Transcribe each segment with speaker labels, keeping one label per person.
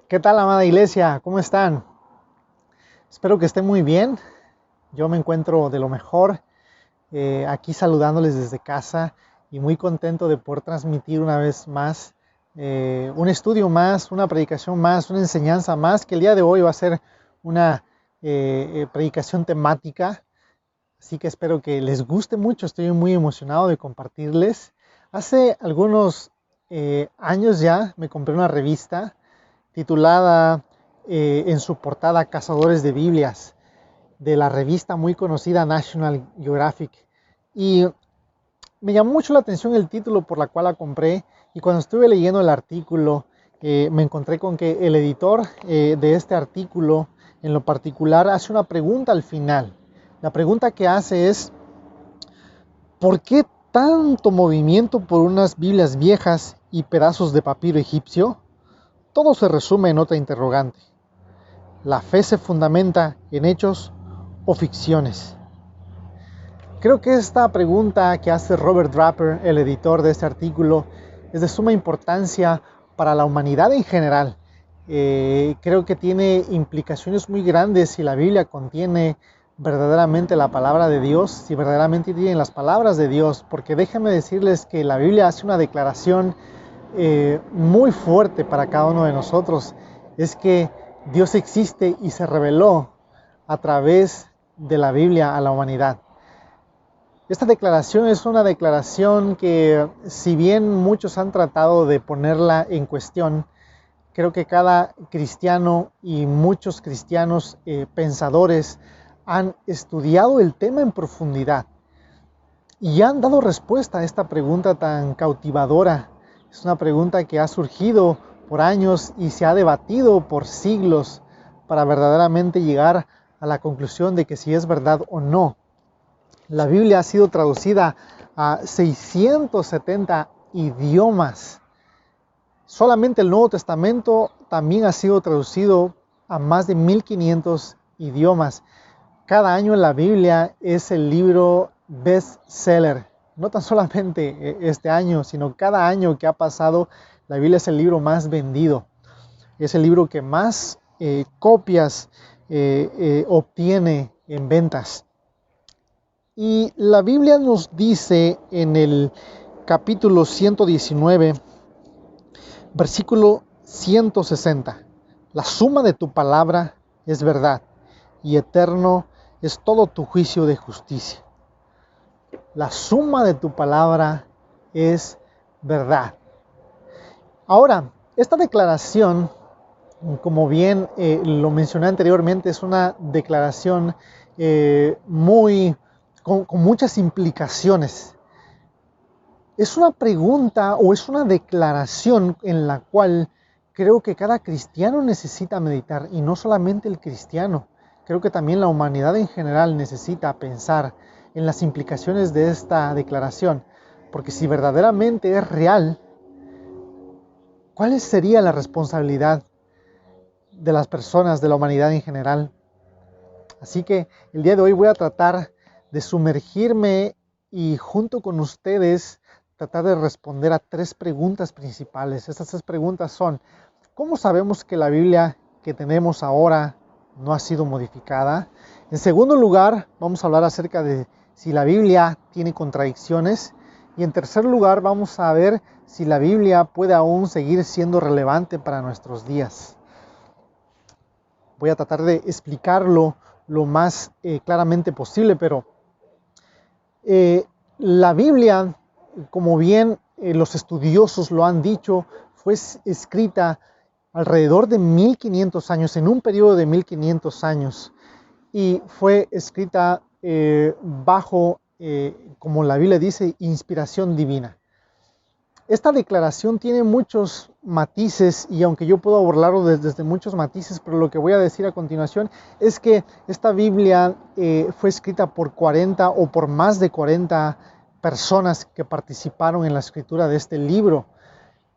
Speaker 1: ¿Qué tal, amada iglesia? ¿Cómo están? Espero que estén muy bien. Yo me encuentro de lo mejor, aquí saludándoles desde casa y muy contento de poder transmitir una vez más un estudio más, una predicación más, una enseñanza más, que el día de hoy va a ser una predicación temática. Así que espero que les guste mucho. Estoy muy emocionado de compartirles. Hace algunos años ya me compré una revista titulada en su portada Cazadores de Biblias, de la revista muy conocida National Geographic. Y me llamó mucho la atención el título por la cual la compré, y cuando estuve leyendo el artículo me encontré con que el editor de este artículo en lo particular hace una pregunta al final. La pregunta que hace es: ¿por qué tanto movimiento por unas Biblias viejas y pedazos de papiro egipcio? Todo se resume en otra interrogante. ¿La fe se fundamenta en hechos o ficciones? Creo que esta pregunta que hace Robert Draper, el editor de este artículo, es de suma importancia para la humanidad en general. Creo que tiene implicaciones muy grandes si la Biblia contiene verdaderamente la palabra de Dios, si verdaderamente tiene las palabras de Dios, porque déjenme decirles que la Biblia hace una declaración muy fuerte para cada uno de nosotros. Es que Dios existe y se reveló a través de la Biblia a la humanidad. Esta declaración es una declaración que, si bien muchos han tratado de ponerla en cuestión, creo que cada cristiano y muchos cristianos pensadores han estudiado el tema en profundidad y han dado respuesta a esta pregunta tan cautivadora. Es una pregunta que ha surgido por años y se ha debatido por siglos para verdaderamente llegar a la conclusión de que si es verdad o no. La Biblia ha sido traducida a 670 idiomas. Solamente el Nuevo Testamento también ha sido traducido a más de 1500 idiomas. Cada año en la Biblia es el libro bestseller. No tan solamente este año, sino cada año que ha pasado, la Biblia es el libro más vendido. Es el libro que más copias obtiene en ventas. Y la Biblia nos dice en el capítulo 119, versículo 160, la suma de tu palabra es verdad, y eterno es todo tu juicio de justicia. La suma de tu palabra es verdad. Ahora, esta declaración, como bien lo mencioné anteriormente, es una declaración con muchas implicaciones. Es una pregunta o es una declaración en la cual creo que cada cristiano necesita meditar, y no solamente el cristiano. Creo que también la humanidad en general necesita pensar en las implicaciones de esta declaración, porque si verdaderamente es real, ¿cuál sería la responsabilidad de las personas, de la humanidad en general? Así que el día de hoy voy a tratar de sumergirme y junto con ustedes tratar de responder a tres preguntas principales. Estas tres preguntas son: ¿cómo sabemos que la Biblia que tenemos ahora no ha sido modificada? En segundo lugar, vamos a hablar acerca de si la Biblia tiene contradicciones. Y en tercer lugar, vamos a ver si la Biblia puede aún seguir siendo relevante para nuestros días. Voy a tratar de explicarlo lo más claramente posible, pero la Biblia, como bien los estudiosos lo han dicho, fue escrita alrededor de 1500 años, en un periodo de 1500 años, y fue escrita bajo, como la Biblia dice, inspiración divina. Esta declaración tiene muchos matices, y aunque yo puedo abordarlo desde muchos matices, pero lo que voy a decir a continuación es que esta Biblia fue escrita por 40 o por más de 40 personas que participaron en la escritura de este libro.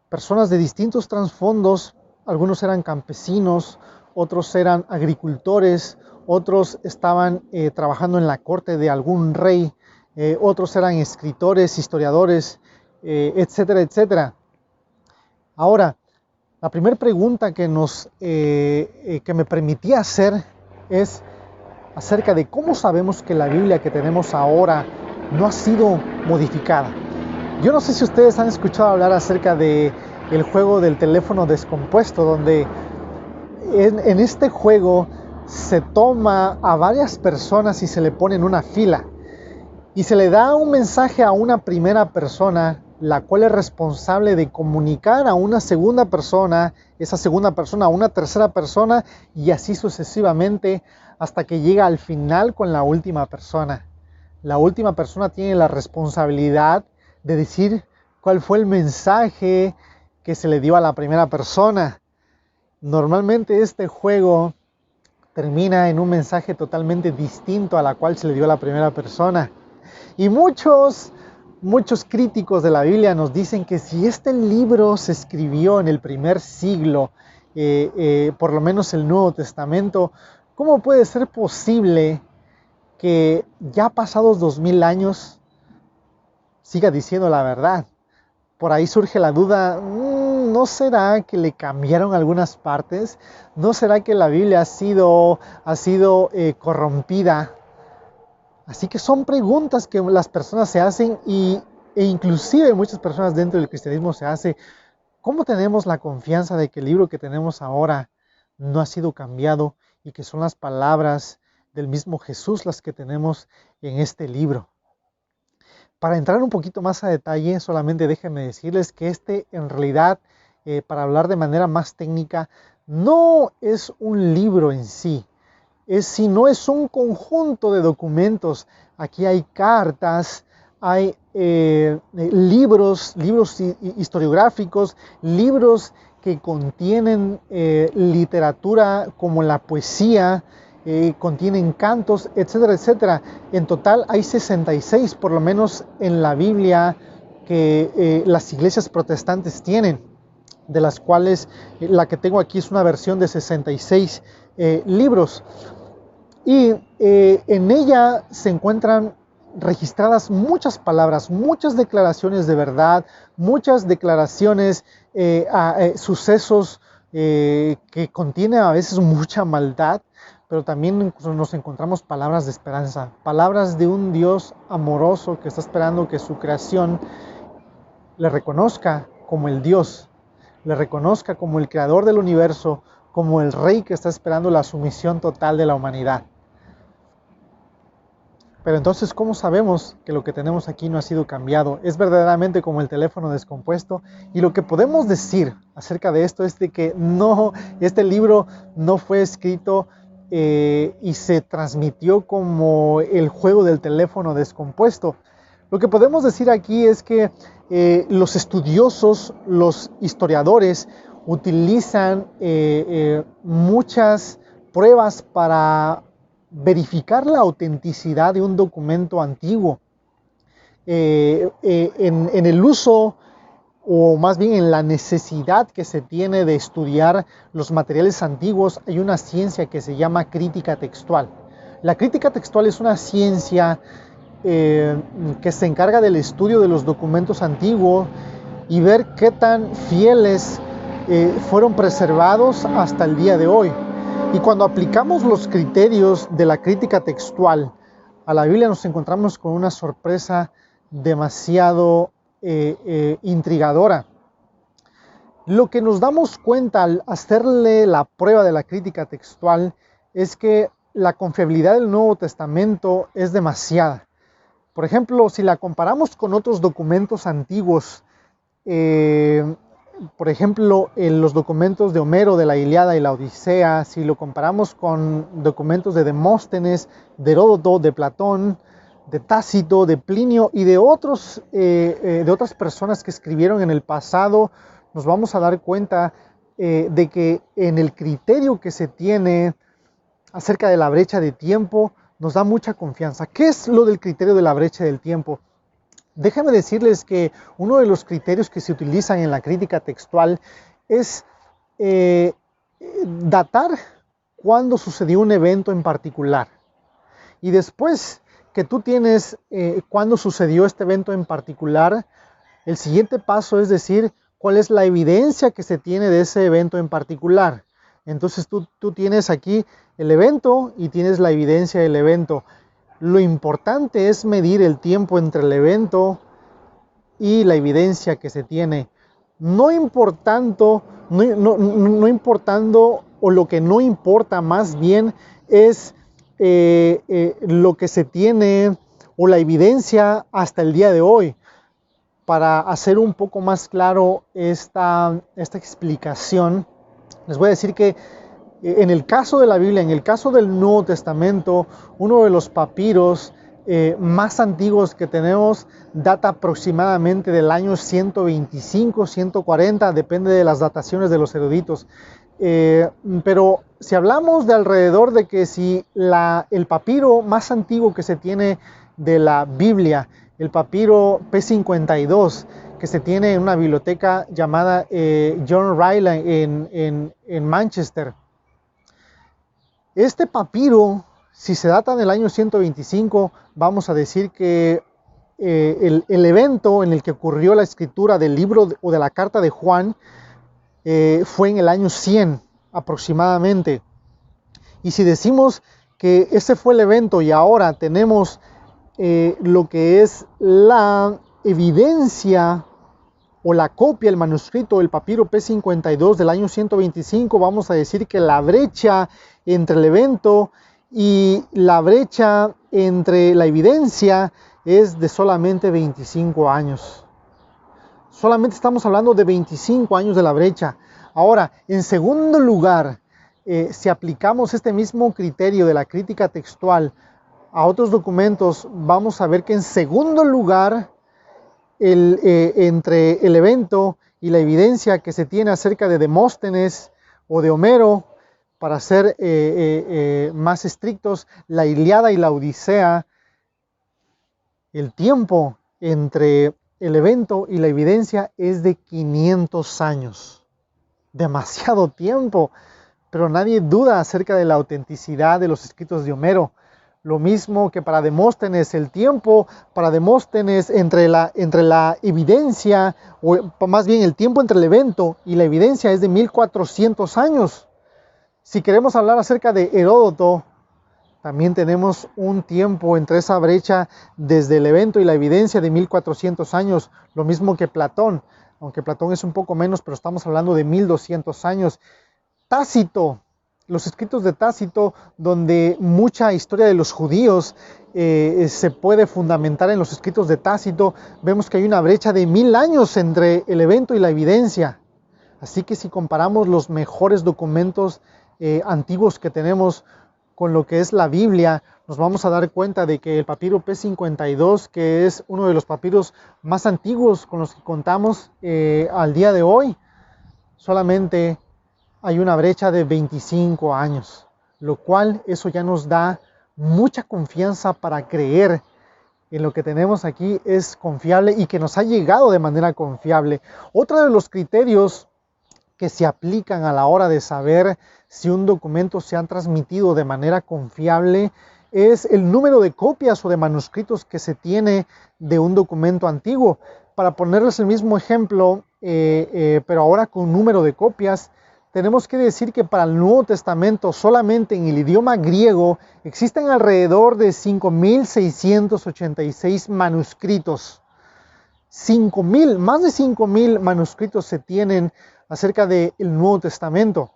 Speaker 1: Personas de distintos trasfondos. Algunos eran campesinos, otros eran agricultores, otros estaban trabajando en la corte de algún rey, otros eran escritores, historiadores, etcétera, etcétera. Ahora, La primera pregunta que me permitía hacer es acerca de cómo sabemos que la Biblia que tenemos ahora no ha sido modificada. Yo no sé si ustedes han escuchado hablar acerca de el juego del teléfono descompuesto, donde en este juego se toma a varias personas y se le pone en una fila y se le da un mensaje a una primera persona, la cual es responsable de comunicar a una segunda persona, esa segunda persona a una tercera persona, y así sucesivamente hasta que llega al final con la última persona. La última persona tiene la responsabilidad de decir cuál fue el mensaje que se le dio a la primera persona. Normalmente este juego termina en un mensaje totalmente distinto a la cual se le dio a la primera persona. Y muchos críticos de la Biblia nos dicen que si este libro se escribió en el primer siglo, por lo menos el Nuevo Testamento, ¿cómo puede ser posible que ya pasados 2000 años siga diciendo la verdad? Por ahí surge la duda, ¿no será que le cambiaron algunas partes? ¿No será que la Biblia ha sido corrompida? Así que son preguntas que las personas se hacen e inclusive muchas personas dentro del cristianismo se hacen. ¿Cómo tenemos la confianza de que el libro que tenemos ahora no ha sido cambiado y que son las palabras del mismo Jesús las que tenemos en este libro? Para entrar un poquito más a detalle, solamente déjenme decirles que en realidad, para hablar de manera más técnica, no es un libro en sí, sino es un conjunto de documentos. Aquí hay cartas, hay libros historiográficos, libros que contienen literatura como la poesía, contienen cantos, etcétera, etcétera. En total hay 66, por lo menos en la Biblia, que las iglesias protestantes tienen, de las cuales la que tengo aquí es una versión de 66 libros. Y en ella se encuentran registradas muchas palabras, muchas declaraciones de verdad, muchas declaraciones, sucesos que contienen a veces mucha maldad, pero también nos encontramos palabras de esperanza, palabras de un Dios amoroso que está esperando que su creación le reconozca como el Dios, le reconozca como el creador del universo, como el rey que está esperando la sumisión total de la humanidad. Pero entonces, ¿cómo sabemos que lo que tenemos aquí no ha sido cambiado? Es verdaderamente como el teléfono descompuesto. Y lo que podemos decir acerca de esto es de que este libro no fue escrito y se transmitió como el juego del teléfono descompuesto. Lo que podemos decir aquí es que los estudiosos, los historiadores, utilizan muchas pruebas para verificar la autenticidad de un documento antiguo. En el uso, o más bien en la necesidad que se tiene de estudiar los materiales antiguos, hay una ciencia que se llama crítica textual. La crítica textual es una ciencia que se encarga del estudio de los documentos antiguos y ver qué tan fieles fueron preservados hasta el día de hoy. Y cuando aplicamos los criterios de la crítica textual a la Biblia, nos encontramos con una sorpresa demasiado intrigadora. Lo que nos damos cuenta al hacerle la prueba de la crítica textual es que la confiabilidad del Nuevo Testamento es demasiada. Por ejemplo, si la comparamos con otros documentos antiguos, por ejemplo, en los documentos de Homero, de la Ilíada y la Odisea, si lo comparamos con documentos de Demóstenes, de Heródoto, de Platón, de Tácito, de Plinio y de otras personas que escribieron en el pasado, nos vamos a dar cuenta de que en el criterio que se tiene acerca de la brecha de tiempo, nos da mucha confianza. ¿Qué es lo del criterio de la brecha del tiempo? Déjenme decirles que uno de los criterios que se utilizan en la crítica textual es datar cuándo sucedió un evento en particular. Y después que tú tienes cuándo sucedió este evento en particular, el siguiente paso es decir cuál es la evidencia que se tiene de ese evento en particular. Entonces tú tienes aquí el evento y tienes la evidencia del evento. Lo importante es medir el tiempo entre el evento y la evidencia que se tiene. No importando, o lo que no importa más bien es lo que se tiene o la evidencia hasta el día de hoy. Para hacer un poco más claro esta explicación, les voy a decir que en el caso de la Biblia, en el caso del Nuevo Testamento, uno de los papiros más antiguos que tenemos data aproximadamente del año 125, 140, depende de las dataciones de los eruditos. Pero si hablamos de alrededor de que si el papiro más antiguo que se tiene de la Biblia, el papiro P52, que se tiene en una biblioteca llamada John Ryland en Manchester. Este papiro, si se data del año 125, vamos a decir que el evento en el que ocurrió la escritura del libro o de la carta de Juan fue en el año 100 aproximadamente. Y si decimos que ese fue el evento y ahora tenemos lo que es la evidencia o la copia, el manuscrito, el papiro P52 del año 125, vamos a decir que la brecha entre el evento y la brecha entre la evidencia es de solamente 25 años. Solamente estamos hablando de 25 años de la brecha. Ahora, en segundo lugar, si aplicamos este mismo criterio de la crítica textual a otros documentos, vamos a ver que en segundo lugar, entre el evento y la evidencia que se tiene acerca de Demóstenes o de Homero, para ser más estrictos, la Ilíada y la Odisea, el tiempo entre el evento y la evidencia es de 500 años. Demasiado tiempo, pero nadie duda acerca de la autenticidad de los escritos de Homero. Lo mismo que para Demóstenes, el tiempo para Demóstenes entre la evidencia, o más bien el tiempo entre el evento y la evidencia es de 1400 años. Si queremos hablar acerca de Heródoto, también tenemos un tiempo entre esa brecha desde el evento y la evidencia de 1400 años, lo mismo que Platón, aunque Platón es un poco menos, pero estamos hablando de 1200 años. Tácito, los escritos de Tácito, donde mucha historia de los judíos se puede fundamentar en los escritos de Tácito, vemos que hay una brecha de 1000 años entre el evento y la evidencia. Así que si comparamos los mejores documentos antiguos que tenemos con lo que es la Biblia, nos vamos a dar cuenta de que el papiro P52, que es uno de los papiros más antiguos con los que contamos al día de hoy, solamente hay una brecha de 25 años, lo cual eso ya nos da mucha confianza para creer en lo que tenemos aquí es confiable y que nos ha llegado de manera confiable. Otro de los criterios que se aplican a la hora de saber si un documento se ha transmitido de manera confiable es el número de copias o de manuscritos que se tiene de un documento antiguo. Para ponerles el mismo ejemplo, pero ahora con número de copias, tenemos que decir que para el Nuevo Testamento solamente en el idioma griego existen alrededor de 5.686 manuscritos. Más de 5.000 manuscritos se tienen acerca del Nuevo Testamento.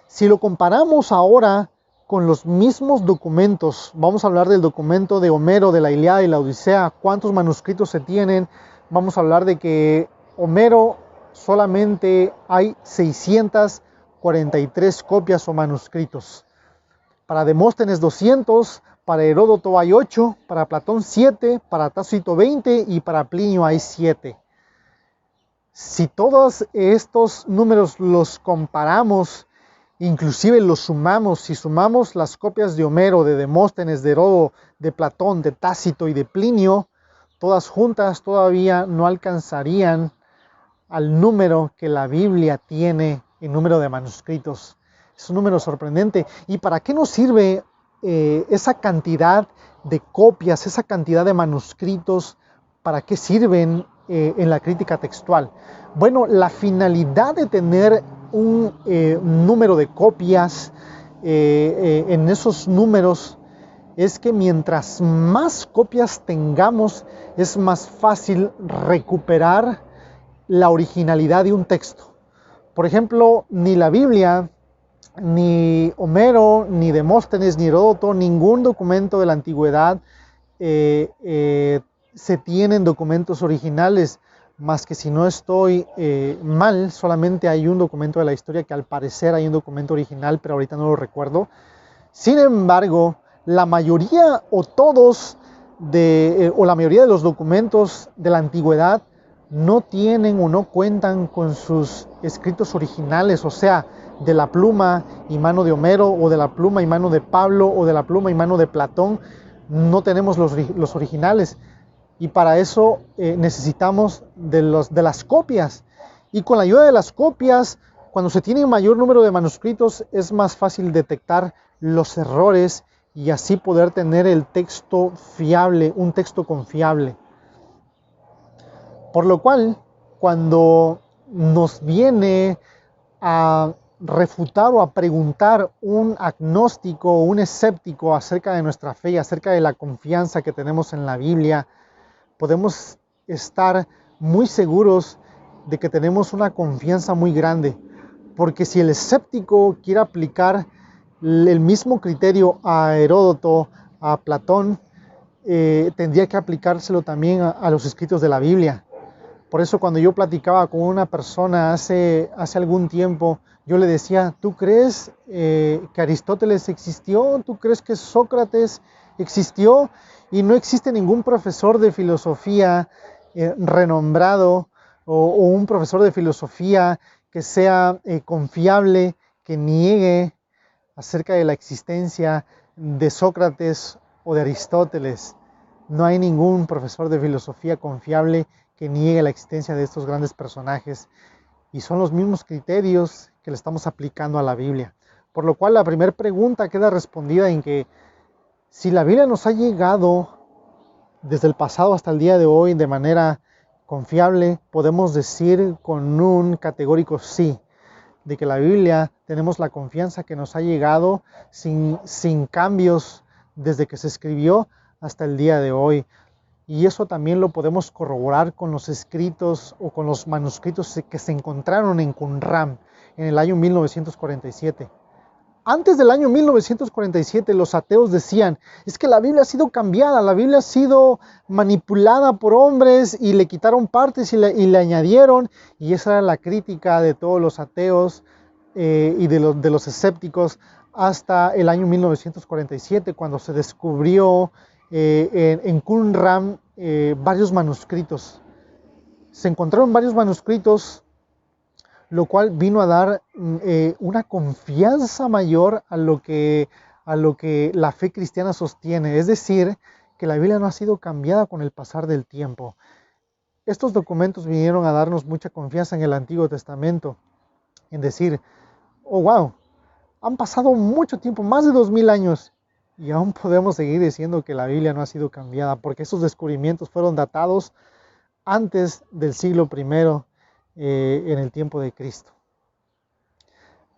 Speaker 1: Si lo comparamos ahora con los mismos documentos, vamos a hablar del documento de Homero, de la Ilíada y la Odisea, ¿cuántos manuscritos se tienen? Vamos a hablar de que Homero solamente hay 643 copias o manuscritos. Para Demóstenes 200, para Heródoto hay 8, para Platón 7, para Tácito 20 y para Plinio hay 7. Si todos estos números los comparamos, inclusive los sumamos, si sumamos las copias de Homero, de Demóstenes, de Heródoto, de Platón, de Tácito y de Plinio, todas juntas todavía no alcanzarían al número que la Biblia tiene en número de manuscritos. Es un número sorprendente. ¿Y para qué nos sirve esa cantidad de copias, esa cantidad de manuscritos? ¿Para qué sirven en la crítica textual? Bueno, la finalidad de tener un número de copias en esos números es que mientras más copias tengamos, es más fácil recuperar la originalidad de un texto. Por ejemplo, ni la Biblia, ni Homero, ni Demóstenes, ni Heródoto, ningún documento de la antigüedad se tienen documentos originales, más que, si no estoy mal, solamente hay un documento de la historia que al parecer hay un documento original, pero ahorita no lo recuerdo. Sin embargo, la mayoría o todos o la mayoría de los documentos de la antigüedad no tienen o no cuentan con sus escritos originales, o sea, de la pluma y mano de Homero, o de la pluma y mano de Pablo, o de la pluma y mano de Platón. No tenemos los originales, y para eso necesitamos de las copias. Y con la ayuda de las copias, cuando se tiene un mayor número de manuscritos, es más fácil detectar los errores y así poder tener el texto fiable, un texto confiable. Por lo cual, cuando nos viene a refutar o a preguntar un agnóstico o un escéptico acerca de nuestra fe, acerca de la confianza que tenemos en la Biblia, podemos estar muy seguros de que tenemos una confianza muy grande, porque si el escéptico quiere aplicar el mismo criterio a Heródoto, a Platón, tendría que aplicárselo también a los escritos de la Biblia. Por eso, cuando yo platicaba con una persona hace algún tiempo, yo le decía: ¿tú crees que Aristóteles existió? ¿Tú crees que Sócrates existió? Y no existe ningún profesor de filosofía renombrado o un profesor de filosofía que sea confiable, que niegue acerca de la existencia de Sócrates o de Aristóteles. No hay ningún profesor de filosofía confiable que niegue la existencia de estos grandes personajes, y son los mismos criterios que le estamos aplicando a la Biblia. Por lo cual, la primera pregunta queda respondida en que si la Biblia nos ha llegado desde el pasado hasta el día de hoy de manera confiable, podemos decir con un categórico sí, de que la Biblia tenemos la confianza que nos ha llegado sin cambios desde que se escribió hasta el día de hoy. Y eso también lo podemos corroborar con los escritos o con los manuscritos que se encontraron en Qumran en el año 1947. Antes del año 1947, los ateos decían: es que la Biblia ha sido cambiada, la Biblia ha sido manipulada por hombres y le quitaron partes y le añadieron. Y esa era la crítica de todos los ateos y de los escépticos hasta el año 1947, cuando se descubrió en Qumran varios manuscritos. Se encontraron varios manuscritos, lo cual vino a dar una confianza mayor a lo que la fe cristiana sostiene, es decir, que la Biblia no ha sido cambiada con el pasar del tiempo. Estos documentos vinieron a darnos mucha confianza en el Antiguo Testamento, en decir: oh wow, han pasado mucho tiempo, más de 2000 años, y aún podemos seguir diciendo que la Biblia no ha sido cambiada, porque esos descubrimientos fueron datados antes del siglo I, en el tiempo de Cristo.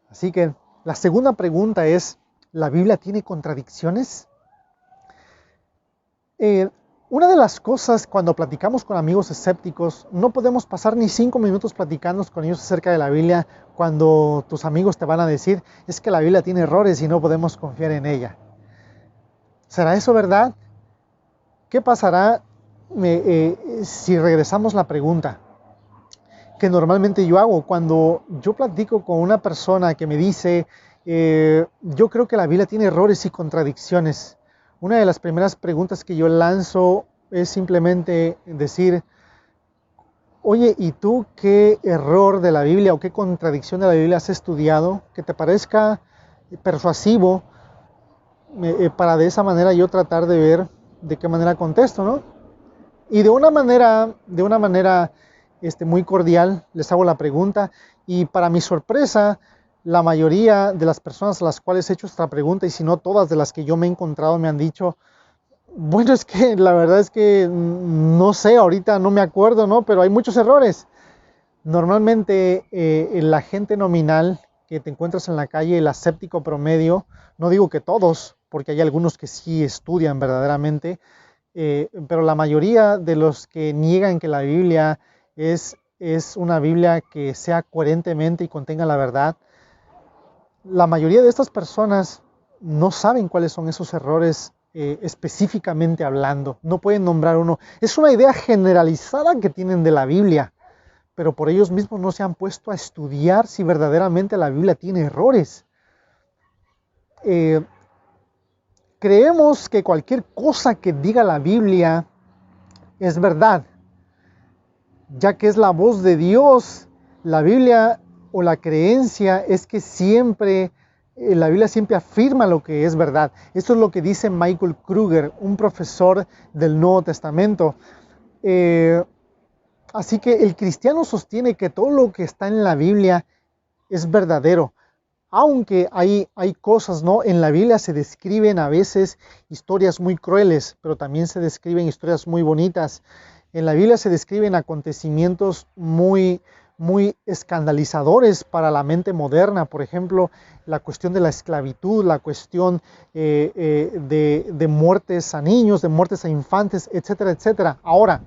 Speaker 1: Así que la segunda pregunta es: ¿la Biblia tiene contradicciones? Una de las cosas, cuando platicamos con amigos escépticos, no podemos pasar ni 5 minutos platicando con ellos acerca de la Biblia cuando tus amigos te van a decir: es que la Biblia tiene errores y no podemos confiar en ella. ¿Será eso verdad? ¿Qué pasará si regresamos la pregunta? Que normalmente yo hago cuando yo platico con una persona que me dice: yo creo que la Biblia tiene errores y contradicciones. Una de las primeras preguntas que yo lanzo es simplemente decir: oye, ¿y tú qué error de la Biblia o qué contradicción de la Biblia has estudiado que te parezca persuasivo, para de esa manera yo tratar de ver de qué manera contesto, ¿no? Y de una manera muy cordial les hago la pregunta, y para mi sorpresa, la mayoría de las personas a las cuales he hecho esta pregunta, y si no todas de las que yo me he encontrado, me han dicho: Bueno, es que la verdad es que no sé, ahorita no me acuerdo, ¿no? Pero hay muchos errores. Normalmente la gente nominal que te encuentras en la calle, el aséptico promedio, no digo que todos, porque hay algunos que sí estudian verdaderamente, pero la mayoría de los que niegan que la Biblia es una Biblia que sea coherentemente y contenga la verdad, la mayoría de estas personas no saben cuáles son esos errores específicamente hablando, no pueden nombrar uno. Es una idea generalizada que tienen de la Biblia, pero por ellos mismos no se han puesto a estudiar si verdaderamente la Biblia tiene errores. Creemos que cualquier cosa que diga la Biblia es verdad, ya que es la voz de Dios. La Biblia o la creencia es que siempre, la Biblia siempre afirma lo que es verdad. Esto es lo que dice Michael Kruger, un profesor del Nuevo Testamento. Así que el cristiano sostiene que todo lo que está en la Biblia es verdadero. Aunque hay cosas, ¿no? En la Biblia se describen a veces historias muy crueles, pero también se describen historias muy bonitas. En la Biblia se describen acontecimientos muy escandalizadores para la mente moderna. Por ejemplo, la cuestión de la esclavitud, la cuestión de muertes a niños, de muertes a infantes, etcétera, etcétera. Ahora,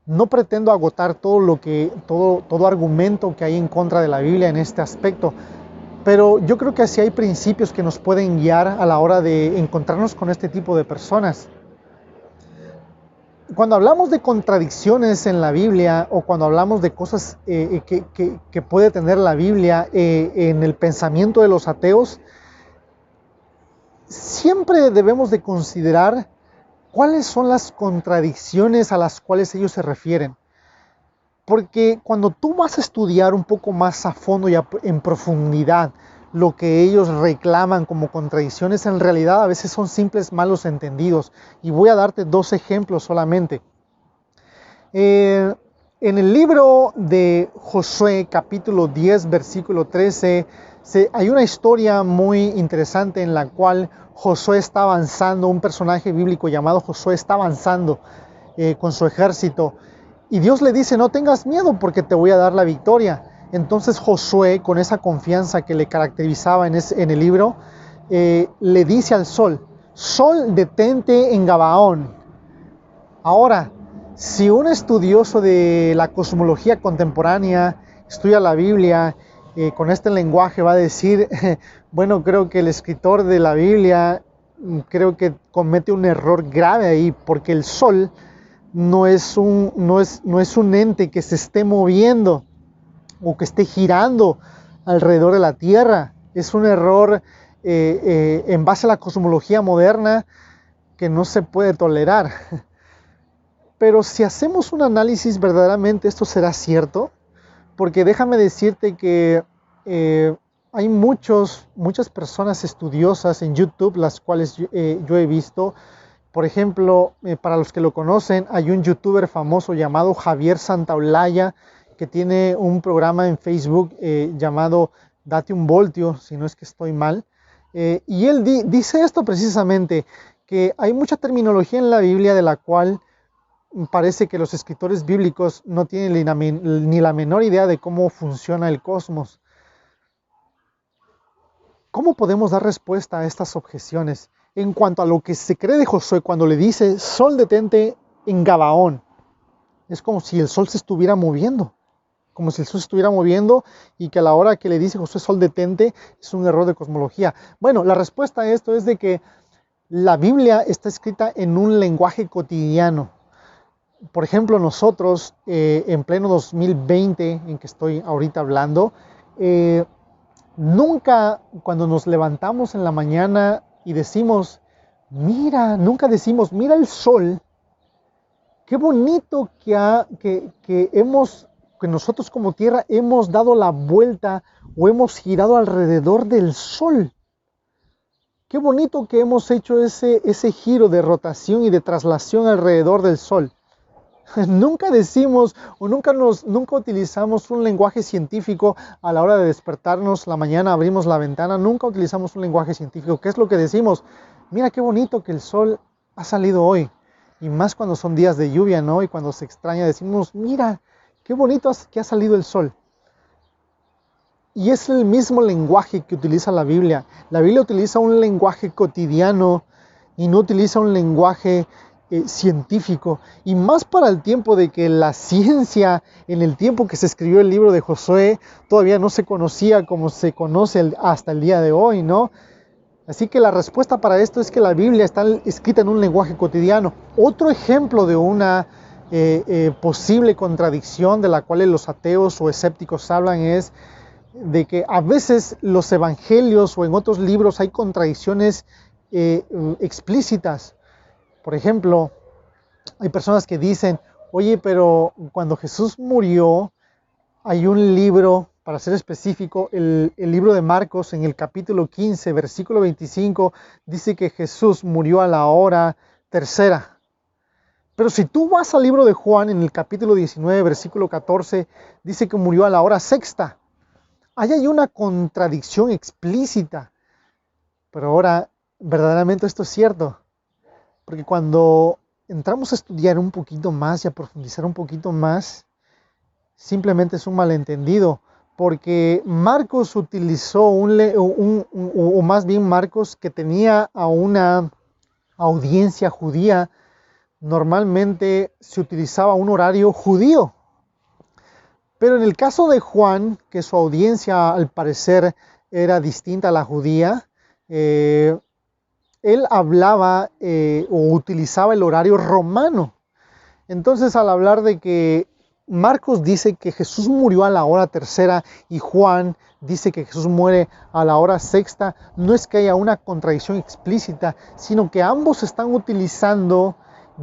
Speaker 1: no pretendo agotar todo argumento que hay en contra de la Biblia en este aspecto, pero yo creo que así hay principios que nos pueden guiar a la hora de encontrarnos con este tipo de personas. Cuando hablamos de contradicciones en la Biblia o cuando hablamos de cosas que puede tener la Biblia en el pensamiento de los ateos, siempre debemos de considerar cuáles son las contradicciones a las cuales ellos se refieren. Porque cuando tú vas a estudiar un poco más a fondo y en profundidad lo que ellos reclaman como contradicciones, en realidad a veces son simples malos entendidos. Y voy a darte 2 ejemplos solamente. En el libro de Josué, capítulo 10, versículo 13, hay una historia muy interesante en la cual Josué está avanzando, un personaje bíblico llamado Josué está avanzando con su ejército. Y Dios le dice, no tengas miedo porque te voy a dar la victoria. Entonces Josué, con esa confianza que le caracterizaba en el libro, le dice al sol, sol, detente en Gabaón. Ahora, si un estudioso de la cosmología contemporánea estudia la Biblia con este lenguaje, va a decir, bueno, creo que el escritor de la Biblia creo que comete un error grave ahí, porque el sol no es un ente que se esté moviendo o que esté girando alrededor de la Tierra. Es un error en base a la cosmología moderna que no se puede tolerar. Pero si hacemos un análisis, verdaderamente esto será cierto, porque déjame decirte que hay muchas personas estudiosas en YouTube, las cuales yo he visto. Por ejemplo, para los que lo conocen, hay un youtuber famoso llamado Javier Santaolalla, que tiene un programa en Facebook llamado Date un Voltio, si no es que estoy mal. Y él dice esto precisamente, que hay mucha terminología en la Biblia de la cual parece que los escritores bíblicos no tienen ni la menor idea de cómo funciona el cosmos. ¿Cómo podemos dar respuesta a estas objeciones? En cuanto a lo que se cree de Josué cuando le dice, sol, detente en Gabaón. Es como si el sol se estuviera moviendo. Como si el sol se estuviera moviendo y que a la hora que le dice Josué, sol, detente, es un error de cosmología. Bueno, la respuesta a esto es de que la Biblia está escrita en un lenguaje cotidiano. Por ejemplo, nosotros en pleno 2020, en que estoy ahorita hablando, nunca cuando nos levantamos en la mañana y decimos, nunca decimos, mira el sol, qué bonito que nosotros como tierra hemos dado la vuelta o hemos girado alrededor del sol. Qué bonito que hemos hecho ese giro de rotación y de traslación alrededor del sol. Nunca decimos o nunca utilizamos un lenguaje científico a la hora de despertarnos la mañana, abrimos la ventana, nunca utilizamos un lenguaje científico. ¿Qué es lo que decimos? Mira qué bonito que el sol ha salido hoy. Y más cuando son días de lluvia, ¿no? Y cuando se extraña decimos, mira, qué bonito que ha salido el sol. Y es el mismo lenguaje que utiliza la Biblia. La Biblia utiliza un lenguaje cotidiano y no utiliza un lenguaje científico. Y más para el tiempo de que la ciencia, en el tiempo que se escribió el libro de Josué, todavía no se conocía como se conoce hasta el día de hoy, ¿no? Así que la respuesta para esto es que la Biblia está escrita en un lenguaje cotidiano. Otro ejemplo de una posible contradicción de la cual los ateos o escépticos hablan es de que a veces los evangelios o en otros libros hay contradicciones explícitas. Por ejemplo, hay personas que dicen, oye, pero cuando Jesús murió, hay un libro, para ser específico, el libro de Marcos en el capítulo 15, versículo 25, dice que Jesús murió a la hora tercera. Pero si tú vas al libro de Juan, en el capítulo 19, versículo 14, dice que murió a la hora sexta. Ahí hay una contradicción explícita. Pero ahora, verdaderamente esto es cierto. Porque cuando entramos a estudiar un poquito más y a profundizar un poquito más, simplemente es un malentendido. Porque Marcos utilizó o más bien Marcos, que tenía a una audiencia judía, normalmente se utilizaba un horario judío. Pero en el caso de Juan, que su audiencia al parecer era distinta a la judía, él hablaba o utilizaba el horario romano. Entonces, al hablar de que Marcos dice que Jesús murió a la hora tercera y Juan dice que Jesús muere a la hora sexta, no es que haya una contradicción explícita, sino que ambos están utilizando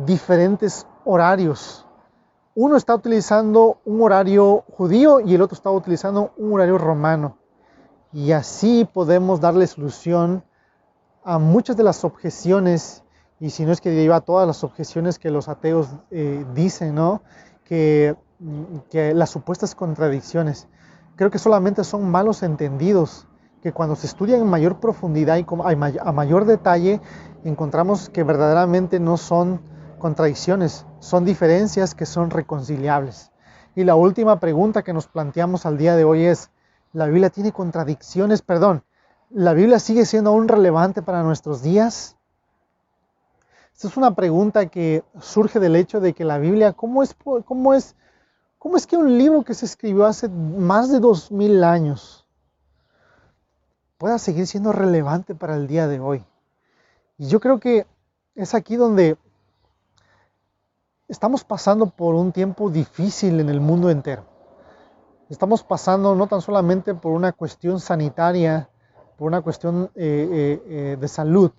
Speaker 1: diferentes horarios. Uno está utilizando un horario judío y el otro está utilizando un horario romano. Y así podemos darle solución a muchas de las objeciones, y si no es que lleva a todas las objeciones que los ateos dicen, ¿no? Que las supuestas contradicciones. Creo que solamente son malos entendidos, que cuando se estudian en mayor profundidad y a mayor detalle, encontramos que verdaderamente no son contradicciones, son diferencias que son reconciliables. Y la última pregunta que nos planteamos al día de hoy es, ¿la Biblia tiene contradicciones? ¿La Biblia sigue siendo aún relevante para nuestros días? Esta es una pregunta que surge del hecho de que la Biblia, ¿cómo es que un libro que se escribió hace más de 2000 años pueda seguir siendo relevante para el día de hoy? Y yo creo que es aquí donde estamos pasando por un tiempo difícil en el mundo entero. Estamos pasando no tan solamente por una cuestión sanitaria, por una cuestión de salud,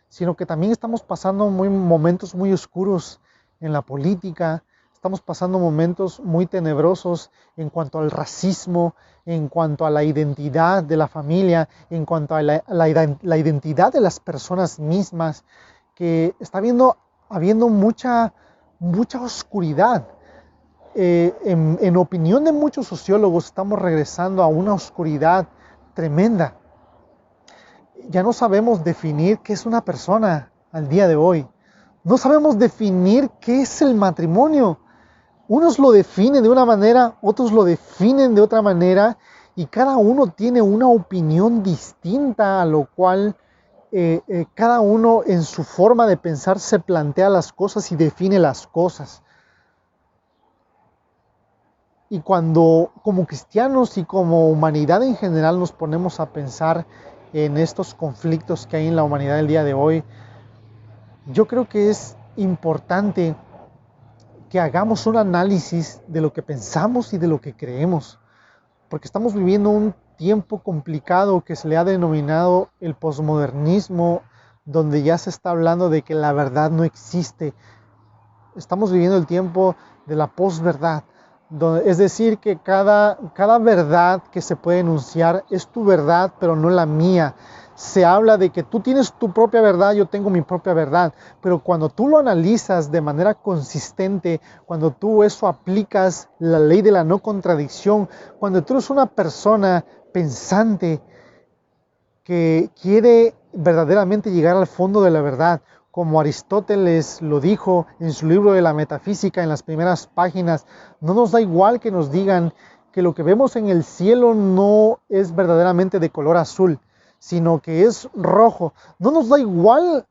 Speaker 1: sino que también estamos pasando momentos muy oscuros en la política, estamos pasando momentos muy tenebrosos en cuanto al racismo, en cuanto a la identidad de la familia, en cuanto a la identidad de las personas mismas, que está habiendo mucha oscuridad. En opinión de muchos sociólogos, estamos regresando a una oscuridad tremenda. Ya no sabemos definir qué es una persona al día de hoy. No sabemos definir qué es el matrimonio. Unos lo definen de una manera, otros lo definen de otra manera, y cada uno tiene una opinión distinta, a lo cual cada uno en su forma de pensar se plantea las cosas y define las cosas. Y cuando como cristianos y como humanidad en general nos ponemos a pensar en estos conflictos que hay en la humanidad el día de hoy, yo creo que es importante que hagamos un análisis de lo que pensamos y de lo que creemos, porque estamos viviendo un tiempo complicado que se le ha denominado el posmodernismo, donde ya se está hablando de que la verdad no existe. Estamos viviendo el tiempo de la posverdad, es decir, que cada verdad que se puede enunciar es tu verdad, pero no la mía. Se habla de que tú tienes tu propia verdad, yo tengo mi propia verdad, pero cuando tú lo analizas de manera consistente, cuando tú eso aplicas la ley de la no contradicción, cuando tú eres una persona pensante que quiere verdaderamente llegar al fondo de la verdad, como Aristóteles lo dijo en su libro de la metafísica en las primeras páginas, no nos da igual que nos digan que lo que vemos en el cielo no es verdaderamente de color azul, sino que es rojo. No nos da igual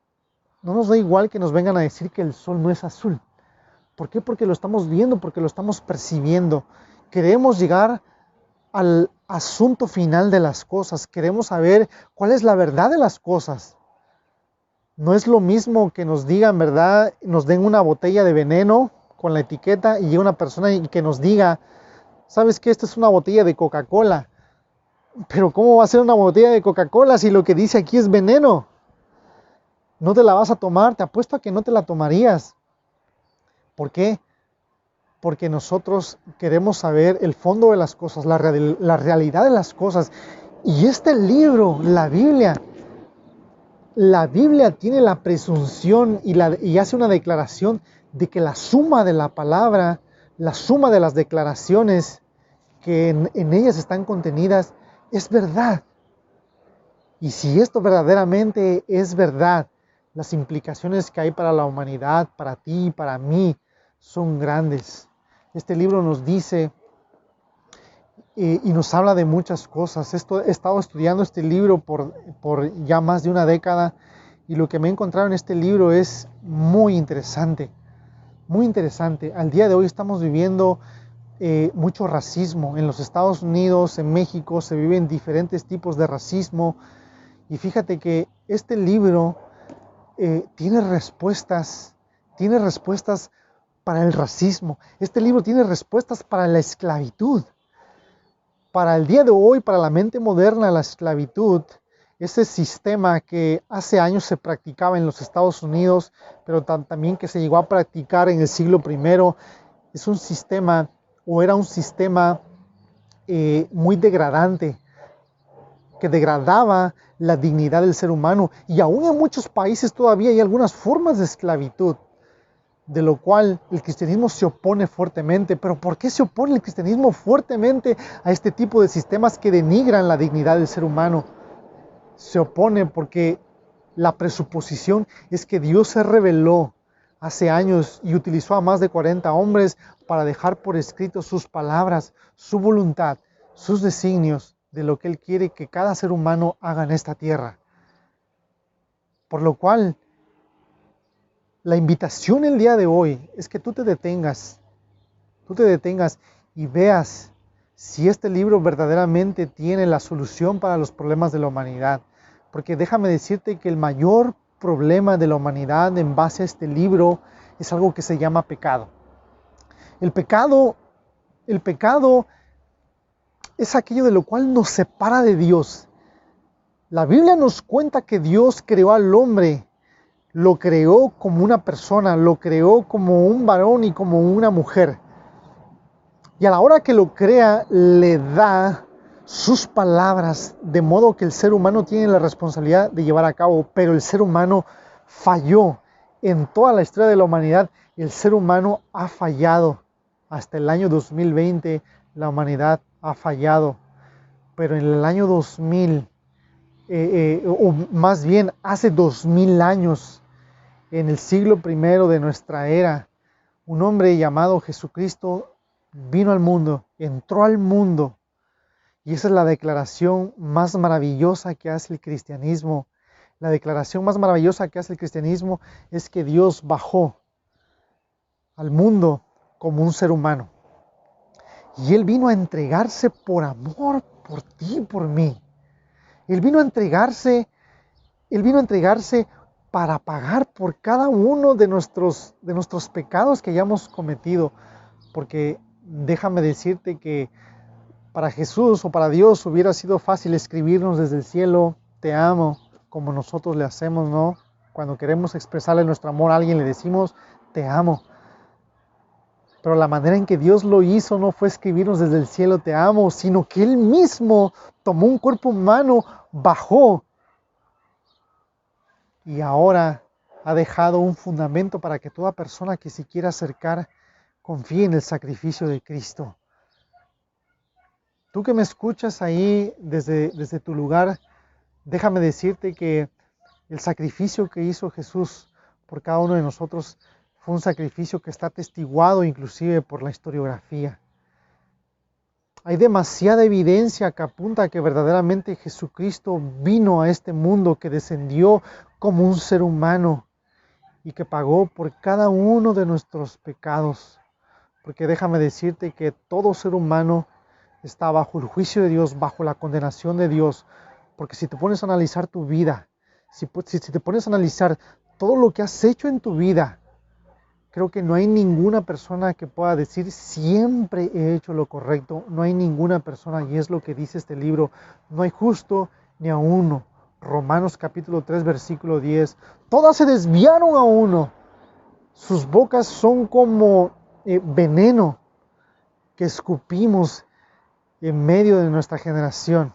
Speaker 1: que nos vengan a decir que el sol no es azul. ¿Por qué? Porque lo estamos viendo, porque lo estamos percibiendo. Queremos llegar al asunto final de las cosas. Queremos saber cuál es la verdad de las cosas. No es lo mismo que nos digan, ¿verdad? Nos den una botella de veneno con la etiqueta y llega una persona y que nos diga, ¿sabes qué? Esta es una botella de Coca-Cola. Pero ¿cómo va a ser una botella de Coca-Cola si lo que dice aquí es veneno? No te la vas a tomar, te apuesto a que no te la tomarías. ¿Por qué? Porque nosotros queremos saber el fondo de las cosas, la realidad de las cosas. Y este libro, la Biblia tiene la presunción y hace una declaración de que la suma de la palabra, la suma de las declaraciones que en ellas están contenidas, es verdad. Y si esto verdaderamente es verdad, las implicaciones que hay para la humanidad, para ti y para mí, son grandes. Este libro nos dice y nos habla de muchas cosas. He estado estudiando este libro por ya más de una década y lo que me he encontrado en este libro es muy interesante. Muy interesante. Al día de hoy estamos viviendo mucho racismo. En los Estados Unidos, en México, se viven diferentes tipos de racismo. Y fíjate que este libro tiene respuestas para el racismo. Este libro tiene respuestas para la esclavitud. Para el día de hoy, para la mente moderna, la esclavitud, ese sistema que hace años se practicaba en los Estados Unidos, pero también que se llegó a practicar en el siglo I, es un sistema, o era un sistema muy degradante, que degradaba la dignidad del ser humano. Y aún en muchos países todavía hay algunas formas de esclavitud, de lo cual el cristianismo se opone fuertemente. ¿Pero por qué se opone el cristianismo fuertemente a este tipo de sistemas que denigran la dignidad del ser humano? Se opone porque la presuposición es que Dios se reveló hace años y utilizó a más de 40 hombres para dejar por escrito sus palabras, su voluntad, sus designios de lo que Él quiere que cada ser humano haga en esta tierra. Por lo cual, la invitación el día de hoy es que tú te detengas y veas si este libro verdaderamente tiene la solución para los problemas de la humanidad. Porque déjame decirte que el mayor problema de la humanidad en base a este libro es algo que se llama pecado. El pecado es aquello de lo cual nos separa de Dios. La Biblia nos cuenta que Dios creó al hombre, lo creó como una persona, lo creó como un varón y como una mujer. Y a la hora que lo crea, le da sus palabras, de modo que el ser humano tiene la responsabilidad de llevar a cabo, pero el ser humano falló. En toda la historia de la humanidad, el ser humano ha fallado. Hasta el año 2020, la humanidad ha fallado. Pero en el año 2000, o más bien hace 2000 años, en el siglo I de nuestra era, un hombre llamado Jesucristo vino al mundo, entró al mundo. Y esa es la declaración más maravillosa que hace el cristianismo. La declaración más maravillosa que hace el cristianismo es que Dios bajó al mundo como un ser humano. Y Él vino a entregarse por amor por ti y por mí. Él vino a entregarse para pagar por cada uno de nuestros pecados que hayamos cometido. Porque déjame decirte que para Jesús o para Dios hubiera sido fácil escribirnos desde el cielo, te amo, como nosotros le hacemos, ¿no? Cuando queremos expresarle nuestro amor a alguien le decimos, te amo. Pero la manera en que Dios lo hizo no fue escribirnos desde el cielo, te amo, sino que Él mismo tomó un cuerpo humano, bajó y ahora ha dejado un fundamento para que toda persona que se quiera acercar confíe en el sacrificio de Cristo. Tú que me escuchas ahí desde tu lugar, déjame decirte que el sacrificio que hizo Jesús por cada uno de nosotros fue un sacrificio que está atestiguado inclusive por la historiografía. Hay demasiada evidencia que apunta a que verdaderamente Jesucristo vino a este mundo, que descendió como un ser humano y que pagó por cada uno de nuestros pecados. Porque déjame decirte que todo ser humano está bajo el juicio de Dios, bajo la condenación de Dios. Porque si te pones a analizar tu vida, si te pones a analizar todo lo que has hecho en tu vida, creo que no hay ninguna persona que pueda decir siempre he hecho lo correcto. No hay ninguna persona, y es lo que dice este libro, no hay justo ni a uno. Romanos capítulo 3 versículo 10. Todas se desviaron a uno. Sus bocas son como veneno que escupimos en medio de nuestra generación.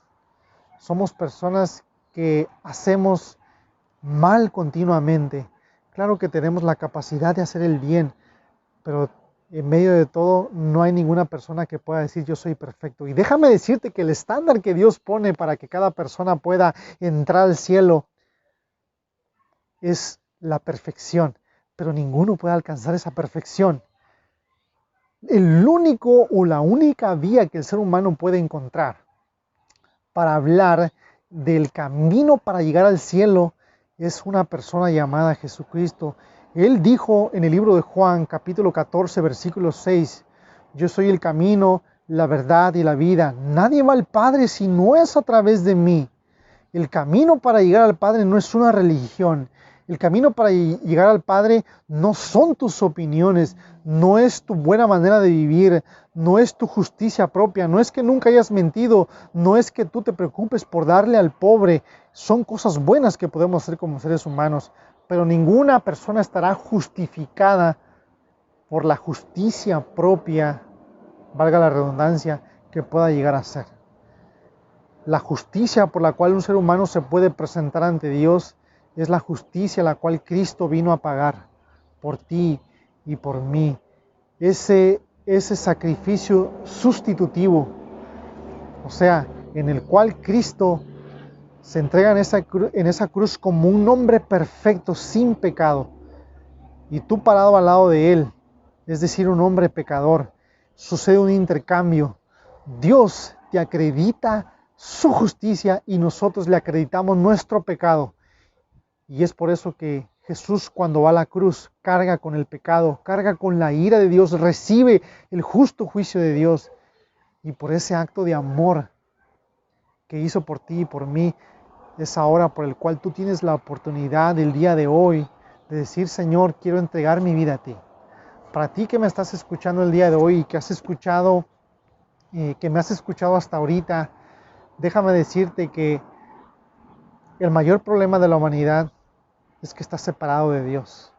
Speaker 1: Somos personas que hacemos mal continuamente. Claro que tenemos la capacidad de hacer el bien, pero en medio de todo no hay ninguna persona que pueda decir yo soy perfecto. Y déjame decirte que el estándar que Dios pone para que cada persona pueda entrar al cielo es la perfección, pero ninguno puede alcanzar esa perfección. El único o la única vía que el ser humano puede encontrar para hablar del camino para llegar al cielo es una persona llamada Jesucristo. Él dijo en el libro de Juan, capítulo 14, versículo 6, yo soy el camino, la verdad y la vida. Nadie va al Padre si no es a través de mí. El camino para llegar al Padre no es una religión. El camino para llegar al Padre no son tus opiniones, no es tu buena manera de vivir, no es tu justicia propia, no es que nunca hayas mentido, no es que tú te preocupes por darle al pobre. Son cosas buenas que podemos hacer como seres humanos, pero ninguna persona estará justificada por la justicia propia, valga la redundancia, que pueda llegar a ser. La justicia por la cual un ser humano se puede presentar ante Dios es la justicia la cual Cristo vino a pagar por ti y por mí. Ese sacrificio sustitutivo, o sea, en el cual Cristo se entrega en esa cruz como un hombre perfecto, sin pecado, y tú parado al lado de Él, es decir, un hombre pecador. Sucede un intercambio. Dios te acredita su justicia y nosotros le acreditamos nuestro pecado. Y es por eso que Jesús, cuando va a la cruz, carga con el pecado, carga con la ira de Dios, recibe el justo juicio de Dios. Y por ese acto de amor que hizo por ti y por mí, es ahora por el cual tú tienes la oportunidad el día de hoy de decir, Señor, quiero entregar mi vida a ti. Para ti que me estás escuchando el día de hoy y que me has escuchado hasta ahorita, déjame decirte que el mayor problema de la humanidad es que está separado de Dios.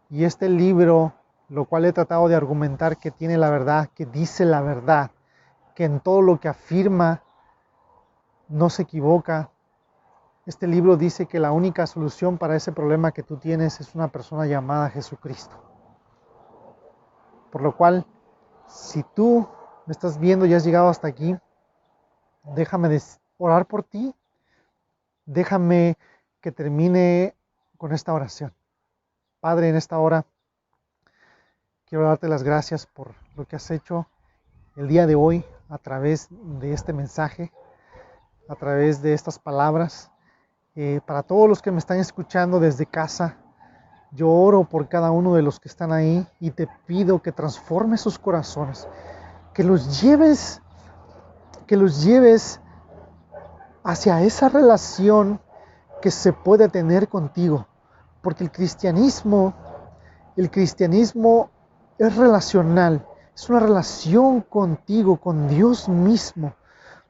Speaker 1: Y este libro, lo cual he tratado de argumentar que tiene la verdad, que dice la verdad, que en todo lo que afirma no se equivoca. Este libro dice que la única solución para ese problema que tú tienes es una persona llamada Jesucristo. Por lo cual, si tú me estás viendo y has llegado hasta aquí, déjame orar por ti. Déjame que termine con esta oración. Padre, en esta hora quiero darte las gracias por lo que has hecho el día de hoy a través de este mensaje, a través de estas palabras. Para todos los que me están escuchando desde casa, yo oro por cada uno de los que están ahí y te pido que transformes sus corazones, que los lleves hacia esa relación que se puede tener contigo, porque el cristianismo es relacional, es una relación contigo, con Dios mismo,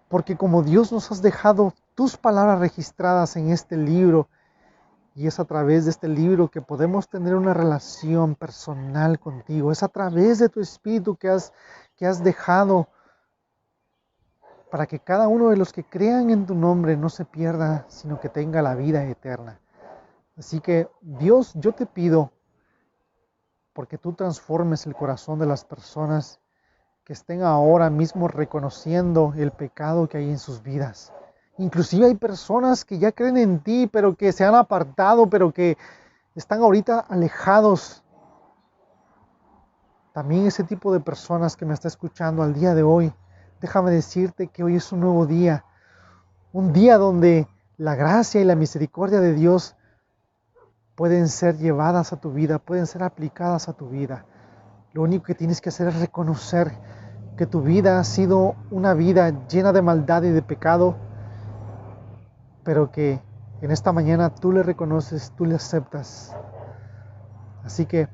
Speaker 1: porque como Dios nos has dejado tus palabras registradas en este libro, y es a través de este libro que podemos tener una relación personal contigo, es a través de tu Espíritu que has dejado para que cada uno de los que crean en tu nombre no se pierda, sino que tenga la vida eterna. Así que, Dios, yo te pido, porque tú transformes el corazón de las personas que estén ahora mismo reconociendo el pecado que hay en sus vidas. Inclusive hay personas que ya creen en ti, pero que se han apartado, pero que están ahorita alejados. También ese tipo de personas que me está escuchando al día de hoy, déjame decirte que hoy es un nuevo día. Un día donde la gracia y la misericordia de Dios pueden ser llevadas a tu vida, pueden ser aplicadas a tu vida. Lo único que tienes que hacer es reconocer que tu vida ha sido una vida llena de maldad y de pecado, pero que en esta mañana tú le reconoces, tú le aceptas. Así que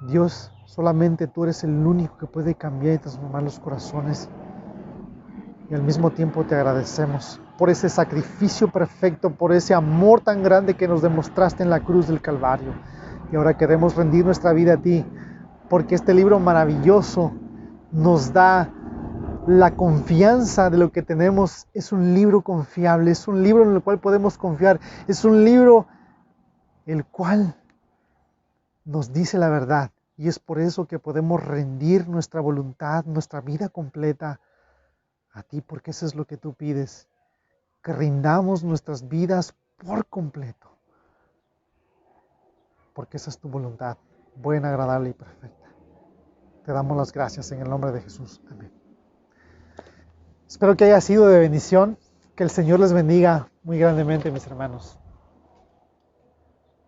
Speaker 1: Dios, solamente tú eres el único que puede cambiar y transformar los corazones. Y al mismo tiempo te agradecemos por ese sacrificio perfecto, por ese amor tan grande que nos demostraste en la cruz del Calvario. Y ahora queremos rendir nuestra vida a ti, porque este libro maravilloso nos da la confianza de lo que tenemos. Es un libro confiable, es un libro en el cual podemos confiar, es un libro el cual nos dice la verdad. Y es por eso que podemos rendir nuestra voluntad, nuestra vida completa a ti, porque eso es lo que tú pides, que rindamos nuestras vidas por completo, porque esa es tu voluntad, buena, agradable y perfecta. Te damos las gracias en el nombre de Jesús. Amén. Espero que haya sido de bendición, que el Señor les bendiga muy grandemente, mis hermanos.